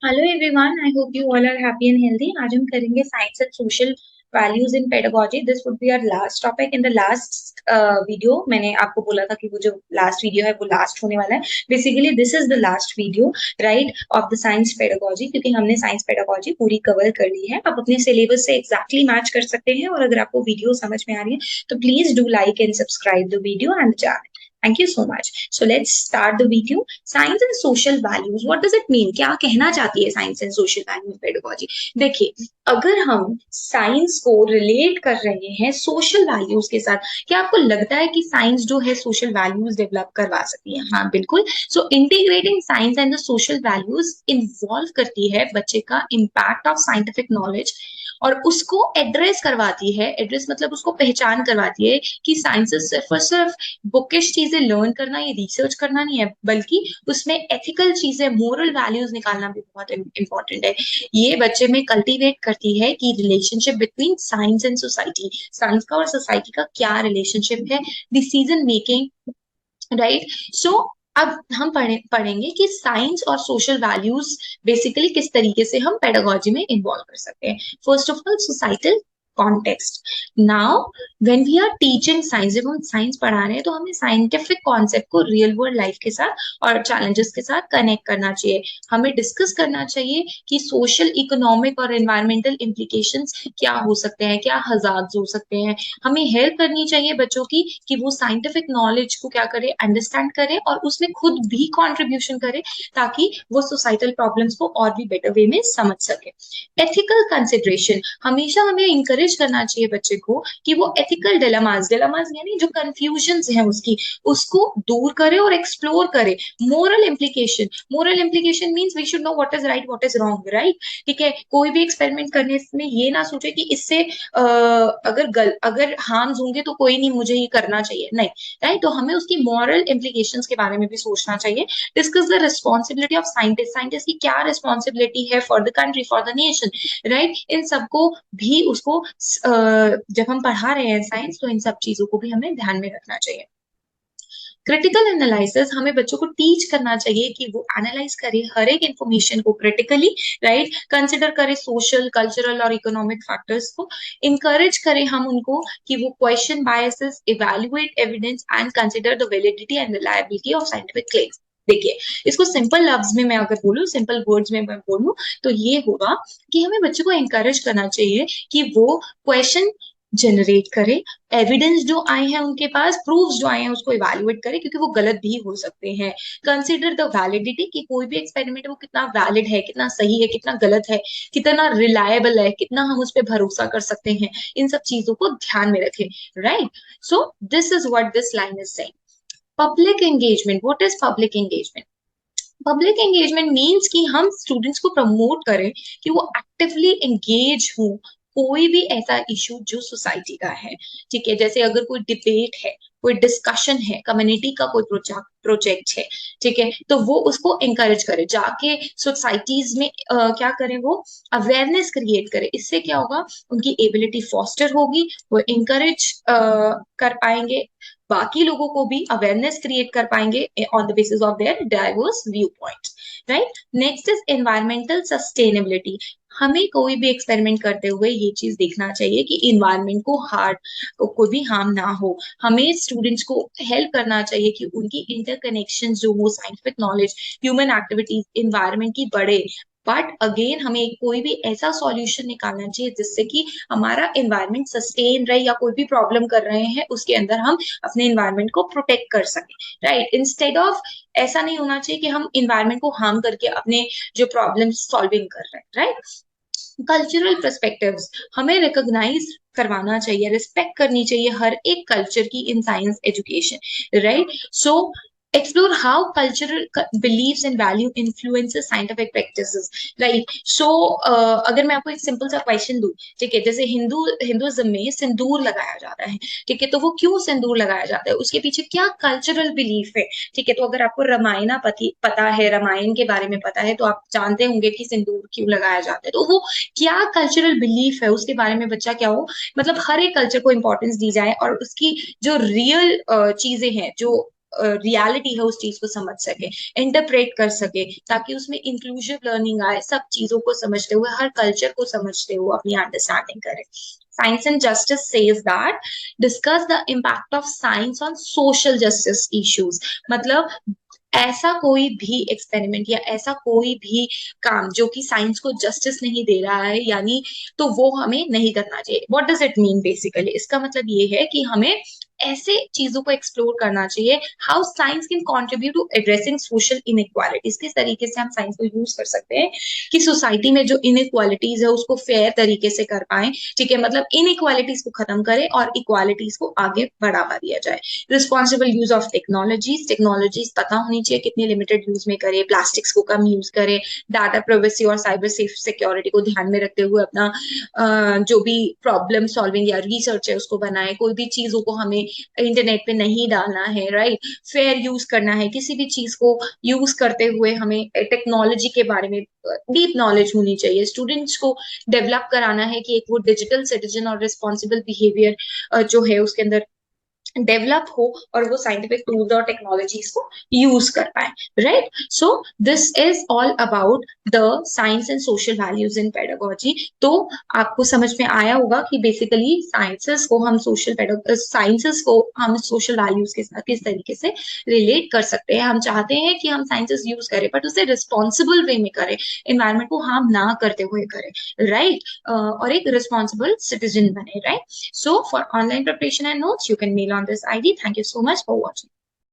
Hello everyone, I hope you all are happy and healthy. आज हम करेंगे science and social values in pedagogy. This would be our last topic in the last video. मैंने आपको बोला था कि वो जो लास्ट वीडियो है वो लास्ट होने वाला है। Basically this is the last video right of the science pedagogy, क्योंकि हमने साइंस पेडागोजी पूरी कवर कर ली है। आप अपने सिलेबस से एग्जैक्टली मैच कर सकते हैं, और अगर आपको वीडियो समझ में आ रही है तो please do like and subscribe the video and channel. Thank you so much. So let's start the video. Science and social values, what does it mean? क्या कहना चाहती है science and social values pedagogy? देखिए, अगर हम science को relate कर रहे हैं सोशल वैल्यूज के साथ, क्या आपको लगता है कि साइंस जो है सोशल वैल्यूज डेवलप करवा सकती है? हाँ, बिल्कुल। So integrating science and the social values involve करती है बच्चे का इम्पैक्ट ऑफ साइंटिफिक नॉलेज, और उसको एड्रेस करवाती है। एड्रेस मतलब उसको पहचान करवाती है कि साइंस सिर्फ और सिर्फ बुकिश चीजें लर्न करना या रिसर्च करना नहीं है, बल्कि उसमें एथिकल चीजें, मोरल वैल्यूज निकालना भी बहुत इंपॉर्टेंट है। ये बच्चे में कल्टीवेट करती है कि relationship between science and society, science का और सोसाइटी का क्या रिलेशनशिप है, डिसीजन मेकिंग, राइट। सो अब हम पढ़ेंगे कि साइंस और सोशल वैल्यूज बेसिकली किस तरीके से हम पेडागोजी में इन्वॉल्व कर सकते हैं। First of all, societal context. Now when we are teaching science, जब हम साइंस पढ़ा रहे हैं तो हमें साइंटिफिक कॉन्सेप्ट को रियल वर्ल्ड लाइफ के साथ और चैलेंजेस के साथ कनेक्ट करना चाहिए। हमें डिस्कस करना चाहिए कि सोशल, इकोनॉमिक और एनवायरमेंटल इम्प्लीकेशंस क्या हो सकते हैं, क्या हजार्ड्स हो सकते हैं। हमें हेल्प करनी चाहिए बच्चों की कि वो साइंटिफिक नॉलेज को क्या करे, अंडरस्टैंड करे और उसमें खुद भी कंट्रीब्यूशन करे, ताकि वो सोसाइटल प्रॉब्लम्स को और भी बेटर वे में समझ सके। एथिकल कंसिडरेशन, हमेशा हमें इंकरेज करना चाहिए बच्चे को कि वो एथिकल डिलेमास, डिलेमास यानी जो कंफ्यूजन है उसकी, उसको दूर करे और एक्सप्लोर करे। Moral implication, moral implication means we should know what is right, what is wrong, right. ठीक है, कोई भी एक्सपेरिमेंट करने में ये ना सोचे कि इससे अगर हार्म्स होंगे तो कोई नहीं, मुझे ये करना चाहिए, नहीं, राइट। तो हमें उसकी मॉरल इम्प्लीकेशंस के बारे में भी सोचना चाहिए। Discuss the responsibility of scientist, scientist की क्या रिस्पॉन्सिबिलिटी है for the country, for the nation, right. इन सबको भी उसको जब हम पढ़ा रहे हैं साइंस, तो इन सब चीजों को भी हमें ध्यान में रखना चाहिए। क्रिटिकल एनालिसिस, हमें बच्चों को टीच करना चाहिए कि वो एनालाइज करे हर एक इंफॉर्मेशन को क्रिटिकली, राइट। कंसिडर करे सोशल, कल्चरल और इकोनॉमिक फैक्टर्स को। इंकरेज करें हम उनको कि वो question biases, evaluate evidence and consider the validity and reliability of scientific claims. देखिए, इसको सिंपल लफ्ज में मैं अगर बोलूं, सिंपल वर्ड्स में मैं बोलूं, तो ये होगा कि हमें बच्चों को एनकरेज करना चाहिए कि वो क्वेश्चन जनरेट करे, एविडेंस जो आए हैं उनके पास, प्रूफ्स जो आए हैं उसको इवैल्यूएट करे, क्योंकि वो गलत भी हो सकते हैं। कंसिडर द वैलिडिटी, कि कोई भी एक्सपेरिमेंट वो कितना वैलिड है, कितना सही है, कितना गलत है, कितना रिलायबल है, कितना हम उस पर भरोसा कर सकते हैं। इन सब चीजों को ध्यान में रखें, right. So this is what this line is saying. Public engagement, what is public engagement? Public engagement means कि हम स्टूडेंट्स को प्रमोट करें कि वो एक्टिवली एंगेज हो कोई भी ऐसा इशू जो सोसाइटी का है। ठीक है, जैसे अगर कोई डिबेट है, कोई डिस्कशन है, कम्युनिटी का कोई प्रोजेक्ट है, ठीक है, तो वो उसको एंकरेज करे, जाके सोसाइटीज में क्या करें, वो अवेयरनेस क्रिएट करे। इससे क्या होगा, उनकी एबिलिटी फॉस्टर होगी, वो इंकरेज कर पाएंगे, बाकी लोगों को भी अवेयरनेस क्रिएट कर पाएंगे on the basis of their diverse view point, right. Next is environmental sustainability. हमें कोई भी एक्सपेरिमेंट करते हुए ये चीज देखना चाहिए कि इन्वायरमेंट को कोई भी हार्म ना हो। हमें स्टूडेंट्स को हेल्प करना चाहिए कि उनकी इंटरकनेक्शन जो हो, scientific knowledge, human activities, environment की बढ़े। बट अगेन हमें कोई भी ऐसा सॉल्यूशन निकालना चाहिए जिससे कि हमारा एनवायरमेंट सस्टेन रहे, या कोई भी प्रॉब्लम कर रहे हैं उसके अंदर हम अपने इन्वायरमेंट को प्रोटेक्ट कर सके, राइट। इंस्टेड ऑफ, ऐसा नहीं होना चाहिए कि हम इन्वायरमेंट को हार्म करके अपने जो प्रॉब्लम सॉल्विंग कर रहे हैं, राइट। कल्चरल पर्सपेक्टिव्स, हमें रिकॉग्नाइज करवाना चाहिए, रिस्पेक्ट करनी चाहिए हर एक कल्चर की in science education, right. So explore how cultural beliefs and value influences scientific practices, right. So अगर मैं आपको एक सिंपल सा क्वेश्चन दूं, ठीक है, जैसे हिंदुइज्म में सिंदूर लगाया जाता है, ठीक है, तो वो क्यों सिंदूर लगाया जाता है, उसके पीछे क्या कल्चरल बिलीफ है? ठीक है, तो अगर आपको रामायण पता है, रामायण के बारे में पता है, तो आप जानते होंगे कि सिंदूर क्यों लगाया जाता है। तो वो क्या कल्चरल बिलीफ है उसके बारे में बच्चा क्या हो, मतलब हर एक कल्चर को इंपॉर्टेंस दी जाए, और उसकी जो रियल चीजें हैं, जो रियलिटी है उस चीज को समझ सके, इंटरप्रेट कर सके, ताकि उसमें इंक्लूसिव लर्निंग आए, सब चीजों को समझते हुए, हर कल्चर को समझते हुए अपनी अंडरस्टैंडिंग करें। Science and Justice says that discuss the impact of science on social justice issues। मतलब ऐसा कोई भी एक्सपेरिमेंट या ऐसा कोई भी काम जो कि साइंस को जस्टिस नहीं दे रहा है, यानी तो वो हमें नहीं करना चाहिए। What does it mean basically? इसका मतलब ये है कि हमें ऐसे चीजों को एक्सप्लोर करना चाहिए, how science can contribute to addressing social inequalities. किस तरीके से हम साइंस को यूज कर सकते हैं कि सोसाइटी में जो इनइक्वालिटीज है उसको फेयर तरीके से कर पाए। ठीक है, मतलब इनइक्वालिटीज को खत्म करें और इक्वालिटीज को आगे बढ़ावा दिया जाए। Responsible use of technologies, technologies पता होनी चाहिए कितनी लिमिटेड यूज में करें, प्लास्टिक्स को कम यूज करें, डाटा प्राइवेसी और साइबर सेफ सिक्योरिटी को ध्यान में रखते हुए अपना जो भी प्रॉब्लम सॉल्विंग या रिसर्च है उसको बनाए। कोई भी चीजों को हमें इंटरनेट पे नहीं डालना है, राइट। फेयर यूज करना है, किसी भी चीज को यूज करते हुए हमें टेक्नोलॉजी के बारे में डीप नॉलेज होनी चाहिए। स्टूडेंट्स को डेवलप कराना है कि एक वो डिजिटल सिटीजन और रिस्पॉन्सिबल बिहेवियर जो है उसके अंदर डेवलप हो, और वो साइंटिफिक टूल्स और टेक्नोलॉजीज को यूज कर पाए, right. So this is all about the science and social values in pedagogy. तो आपको समझ में आया होगा कि बेसिकली साइंसेस को हम सोशल वैल्यूज के साथ किस तरीके से रिलेट कर सकते हैं। हम चाहते हैं कि हम साइंसेस यूज करें, बट उसे रिस्पॉन्सिबल वे में करें, एनवायरमेंट को हार्म ना करते हुए करें, राइट। और एक रिस्पॉन्सिबल सिटीजन बने, right. So for online preparation and notes, you can mail on this ID. Thank you so much for watching.